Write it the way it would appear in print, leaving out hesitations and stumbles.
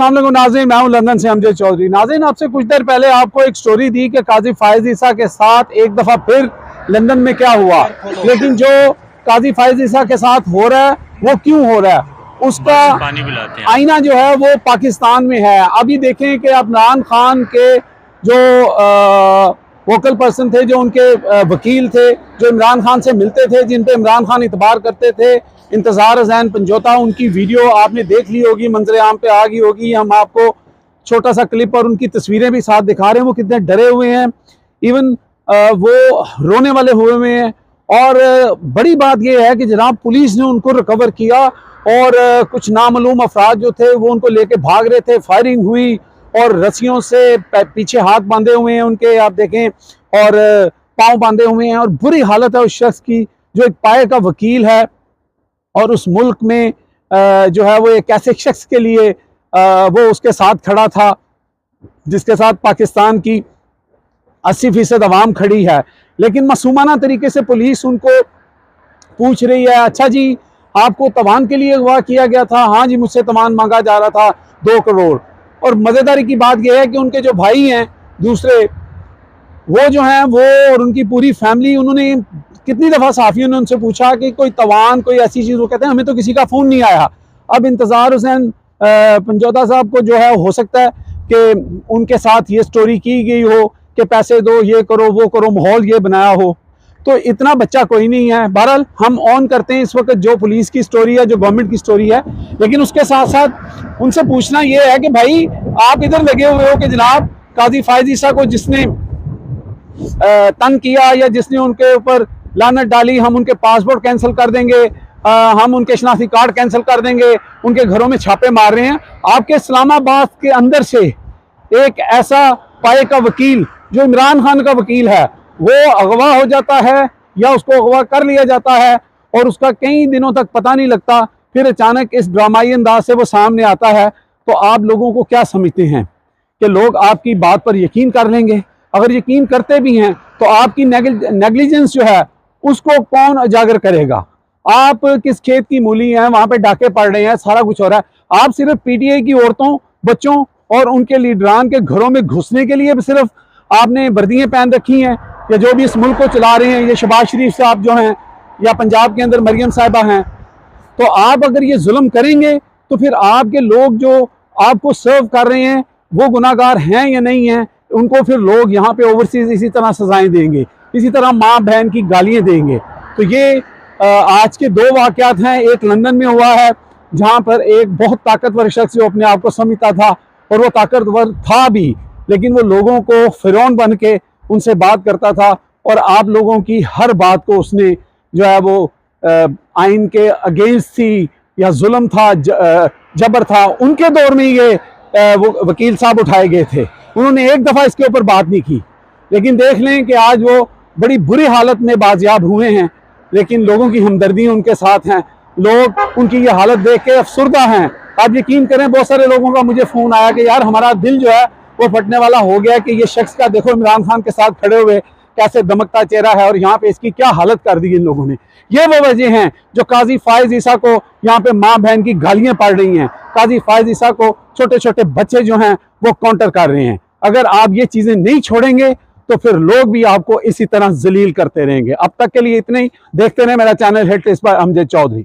अस्सलाम वालेकुम नाज़रीन, मैं हूं लंदन से अमजद चौधरी। नाज़रीन, आपसे कुछ देर पहले आपको एक स्टोरी दी कि काजी फायज ईसा के साथ एक दफ़ा फिर लंदन में क्या हुआ, लेकिन जो काजी फायज ईसा के साथ हो रहा है वो क्यों हो रहा है, उसका आईना जो है वो पाकिस्तान में है। अभी देखें कि इमरान खान के जो वोकल पर्सन थे, जो उनके वकील थे, जो इमरान खान से मिलते थे, जिन पे इमरान खान इतबार करते थे, इंतज़ार हुसैन पंजोता, उनकी वीडियो आपने देख ली होगी, मंजर आम पे आ गई होगी। हम आपको छोटा सा क्लिप और उनकी तस्वीरें भी साथ दिखा रहे हैं। वो कितने डरे हुए हैं, इवन वो रोने वाले हुए हैं। और बड़ी बात यह है कि जनाब पुलिस ने उनको रिकवर किया और कुछ नामालूम अफराद जो थे वो उनको लेके भाग रहे थे। फायरिंग हुई और रस्सियों से पीछे हाथ बांधे हुए हैं उनके, आप देखें, और पाँव बांधे हुए हैं। और बुरी हालत है उस शख्स की जो एक पाए का वकील है और उस मुल्क में जो है वो एक ऐसे शख्स के लिए वो उसके साथ खड़ा था जिसके साथ पाकिस्तान की 80% अवाम खड़ी है। लेकिन मासूमाना तरीके से पुलिस उनको पूछ रही है, अच्छा जी आपको तवान के लिए अगवा किया गया था? हाँ जी, मुझसे तवान मांगा जा रहा था 2 करोड़। और मज़ेदारी की बात यह है कि उनके जो भाई हैं दूसरे, वो जो हैं वो और उनकी पूरी फैमिली, उन्होंने कितनी दफ़ा सहाफ़ियों ने उनसे पूछा कि कोई तवान, कोई ऐसी चीज़, वो कहते हैं हमें तो किसी का फ़ोन नहीं आया। अब इंतज़ार हुसैन पंजोता साहब को जो है हो सकता है कि उनके साथ ये स्टोरी की गई हो कि पैसे दो, ये करो, वो करो, माहौल ये बनाया हो। तो इतना बच्चा कोई नहीं है। बहरहाल हम ऑन करते हैं इस वक्त जो पुलिस की स्टोरी है, जो गवर्नमेंट की स्टोरी है, लेकिन उसके साथ साथ उनसे पूछना ये है कि भाई आप इधर लगे हुए हो कि जनाब काजी फायज ईसा को जिसने तंग किया या जिसने उनके ऊपर लानत डाली, हम उनके पासपोर्ट कैंसिल कर देंगे, हम उनके शनाख्ती कार्ड कैंसिल कर देंगे, उनके घरों में छापे मार रहे हैं। आपके इस्लामाबाद के अंदर से एक ऐसा पाए का वकील जो इमरान खान का वकील है वो अगवा हो जाता है या उसको अगवा कर लिया जाता है और उसका कई दिनों तक पता नहीं लगता, फिर अचानक इस ड्रामाई अंदाज से वो सामने आता है। तो आप लोगों को क्या समझते हैं कि लोग आपकी बात पर यकीन कर लेंगे? अगर यकीन करते भी हैं तो आपकी नेग्लिजेंस जो है उसको कौन उजागर करेगा? आप किस खेत की मूली हैं, वहां पे डाके पड़ रहे हैं, सारा कुछ हो रहा है। आप सिर्फ पीटीआई की औरतों, बच्चों और उनके लीडरान के घरों में घुसने के लिए सिर्फ आपने वर्दियां पहन रखी हैं, या जो भी इस मुल्क को चला रहे हैं, ये शहबाज शरीफ साहब जो हैं, या पंजाब के अंदर मरियम साहिबा हैं। तो आप अगर ये जुल्म करेंगे तो फिर आपके लोग जो आपको सर्व कर रहे हैं वो गुनाहगार हैं या नहीं हैं? उनको फिर लोग यहाँ पे ओवरसीज इसी तरह सजाएं देंगे, इसी तरह माँ बहन की गालियाँ देंगे। तो ये आज के 2 वाक़यात हैं। एक लंदन में हुआ है जहाँ पर एक बहुत ताकतवर शख्स जो अपने आप को समझता था, और वो ताकतवर था भी, लेकिन वो लोगों को फिरौन बन के उनसे बात करता था और आप लोगों की हर बात को उसने जो है वो आइन के अगेंस्ट थी या जुल्म था, जबर था। उनके दौर में ये वो वकील साहब उठाए गए थे, उन्होंने एक दफ़ा इसके ऊपर बात नहीं की। लेकिन देख लें कि आज वो बड़ी बुरी हालत में बाजियाब हुए हैं, लेकिन लोगों की हमदर्दी उनके साथ हैं। लोग उनकी ये हालत देख के अफसुर्दा हैं। आप यकीन करें, बहुत सारे लोगों का मुझे फ़ोन आया कि यार हमारा दिल जो है वो फटने वाला हो गया कि ये शख्स का देखो इमरान खान के साथ खड़े हुए कैसे दमकता चेहरा है, और यहाँ पे इसकी क्या हालत कर दी इन लोगों ने। ये वो वजह हैं जो काजी फायज ईसा को यहाँ पे माँ बहन की गालियाँ पड़ रही हैं। काजी फायज ईसा को छोटे छोटे बच्चे जो हैं वो काउंटर कर रहे हैं। अगर आप ये चीज़ें नहीं छोड़ेंगे तो फिर लोग भी आपको इसी तरह जलील करते रहेंगे। अब तक के लिए इतने ही। देखते रहे मेरा चैनल हिट इस बार अमजद चौधरी।